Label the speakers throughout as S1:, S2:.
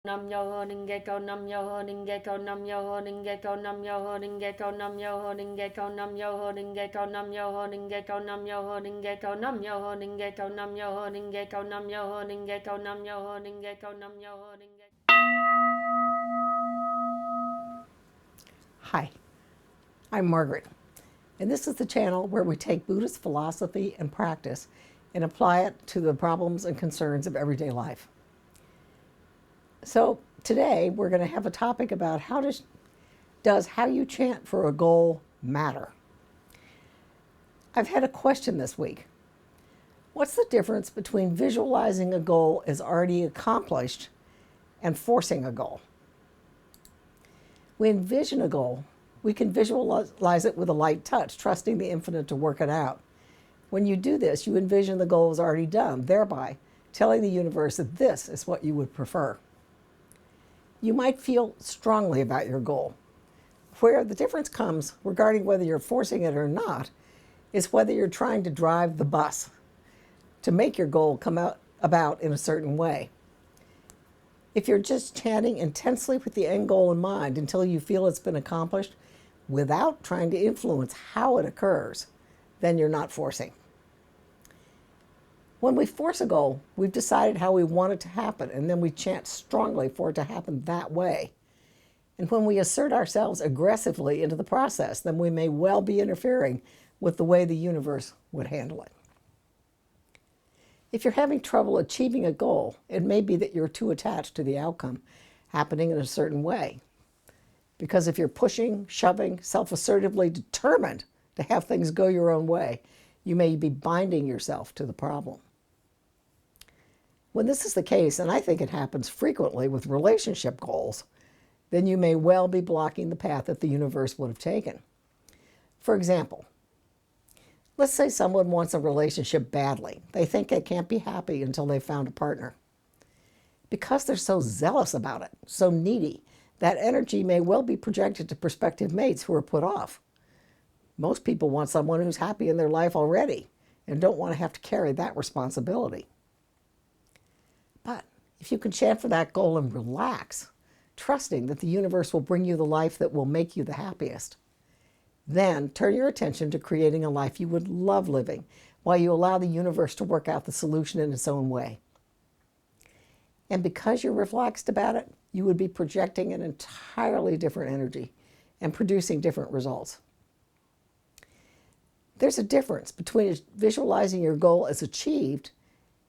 S1: Nam yo ho ning ge ko nam yo ho ning ge ko nam yo ho ning ge ko nam yo ho ning ge ko nam yo ho ning ge ko nam yo ho ning ge ko nam yo ho ning ge ko nam yo ho ning ge ko nam yo ho ning ge ko nam yo ho ning ge ko nam yo ho ning ge ko nam yo ho ning ge ko nam yo ho ning ge.
S2: Hi, I'm Margaret, and this is the channel where we take Buddhist philosophy and practice and apply it to the problems and concerns of everyday life. So today we're going to have a topic about does how you chant for a goal matter? I've had a question this week. What's the difference between visualizing a goal as already accomplished and forcing a goal? We envision a goal. We can visualize it with a light touch, trusting the infinite to work it out. When you do this, you envision the goal is already done, thereby telling the universe that this is what you would prefer. You might feel strongly about your goal. Where the difference comes regarding whether you're forcing it or not is whether you're trying to drive the bus to make your goal come about in a certain way. If you're just chanting intensely with the end goal in mind until you feel it's been accomplished without trying to influence how it occurs, then you're not forcing. When we force a goal, we've decided how we want it to happen, and then we chant strongly for it to happen that way. And when we assert ourselves aggressively into the process, then we may well be interfering with the way the universe would handle it. If you're having trouble achieving a goal, it may be that you're too attached to the outcome happening in a certain way. Because if you're pushing, shoving, self-assertively determined to have things go your own way, you may be binding yourself to the problem. When this is the case, and I think it happens frequently with relationship goals, then you may well be blocking the path that the universe would have taken. For example, let's say someone wants a relationship badly. They think they can't be happy until they've found a partner. Because they're so zealous about it, so needy, that energy may well be projected to prospective mates who are put off. Most people want someone who's happy in their life already and don't want to have to carry that responsibility. But if you can chant for that goal and relax, trusting that the universe will bring you the life that will make you the happiest, then turn your attention to creating a life you would love living while you allow the universe to work out the solution in its own way. And because you're relaxed about it, you would be projecting an entirely different energy and producing different results. There's a difference between visualizing your goal as achieved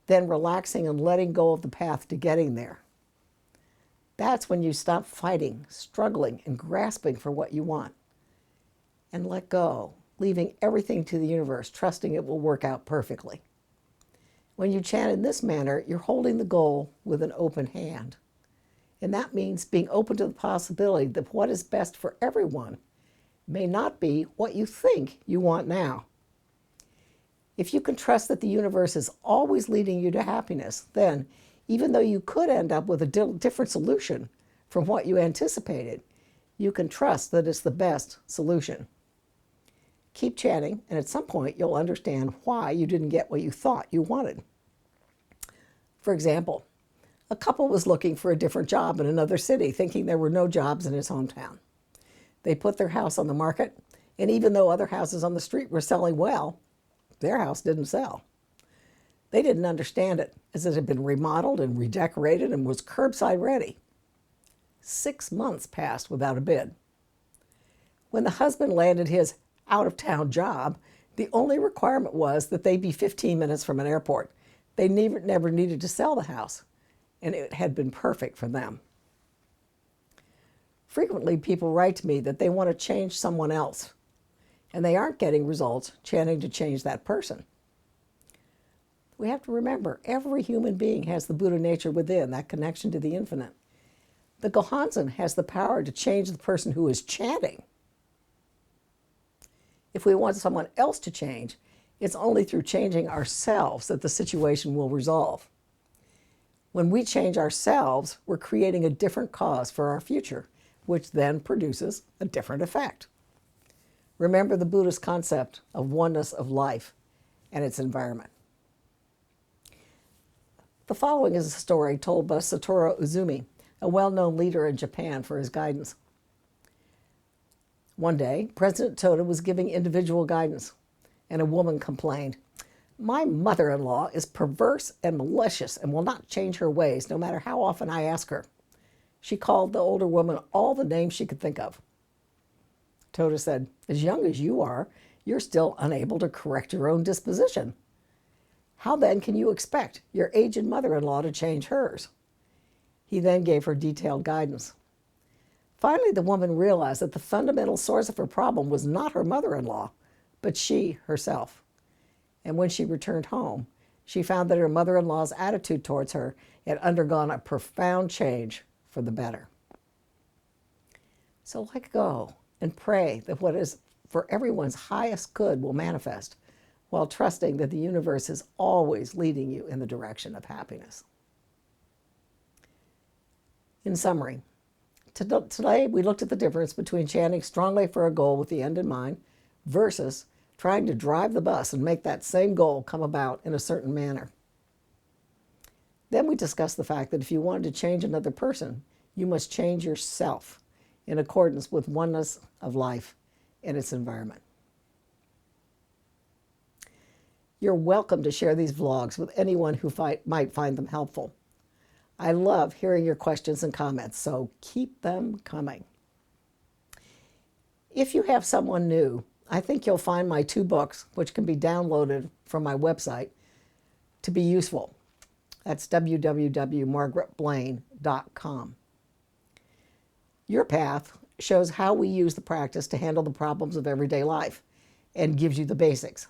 S2: then relaxing and letting go of the path to getting there. That's when you stop fighting, struggling, and grasping for what you want and let go, leaving everything to the universe, trusting it will work out perfectly. When you chant in this manner, you're holding the goal with an open hand. And that means being open to the possibility that what is best for everyone may not be what you think you want now. If you can trust that the universe is always leading you to happiness, then even though you could end up with a different solution from what you anticipated, you can trust that it's the best solution. Keep chanting, and at some point you'll understand why you didn't get what you thought you wanted. For example, a couple was looking for a different job in another city, thinking there were no jobs in his hometown. They put their house on the market, and even though other houses on the street were selling well, their house didn't sell. They didn't understand it, as it had been remodeled and redecorated and was curbside ready. 6 months passed without a bid. When the husband landed his out-of-town job, the only requirement was that they be 15 minutes from an airport. They never needed to sell the house, and it had been perfect for them. Frequently, people write to me that they want to change someone else, and they aren't getting results chanting to change that person. We have to remember, every human being has the Buddha nature within, that connection to the infinite. The Gohanzen has the power to change the person who is chanting. If we want someone else to change, it's only through changing ourselves that the situation will resolve. When we change ourselves, we're creating a different cause for our future, which then produces a different effect. Remember the Buddhist concept of oneness of life and its environment. The following is a story told by Satoru Uzumi a well-known leader in Japan, for his guidance. One day, President Toda was giving individual guidance, and a woman complained, "My mother-in-law is perverse and malicious and will not change her ways, no matter how often I ask her." She called the older woman all the names she could think of. Toda said, "As young as you are, you're still unable to correct your own disposition. How then can you expect your aged mother-in-law to change hers?" He then gave her detailed guidance. Finally, the woman realized that the fundamental source of her problem was not her mother-in-law, but she herself. And when she returned home, she found that her mother-in-law's attitude towards her had undergone a profound change for the better. So let go and pray that what is for everyone's highest good will manifest, while trusting that the universe is always leading you in the direction of happiness. In summary, today we looked at the difference between chanting strongly for a goal with the end in mind versus trying to drive the bus and make that same goal come about in a certain manner. Then we discussed the fact that if you wanted to change another person, you must change yourself in accordance with oneness of life and its environment. You're welcome to share these vlogs with anyone who might find them helpful. I love hearing your questions and comments, so keep them coming. If you have someone new, I think you'll find my 2 books, which can be downloaded from my website, to be useful. That's www.margaretblaine.com. Your Path shows how we use the practice to handle the problems of everyday life and gives you the basics.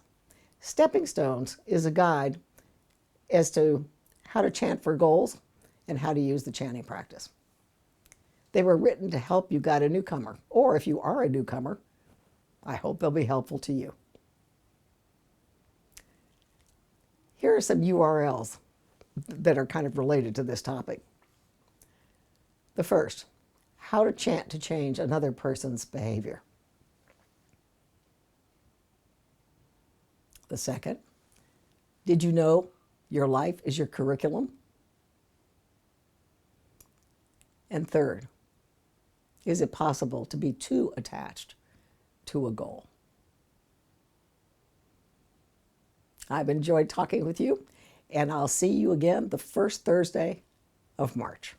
S2: Stepping Stones is a guide as to how to chant for goals and how to use the chanting practice. They were written to help you guide a newcomer, or if you are a newcomer, I hope they'll be helpful to you. Here are some URLs that are kind of related to this topic. The first, how to chant to change another person's behavior. The second, did you know your life is your curriculum? And third, is it possible to be too attached to a goal? I've enjoyed talking with you, and I'll see you again the first Thursday of March.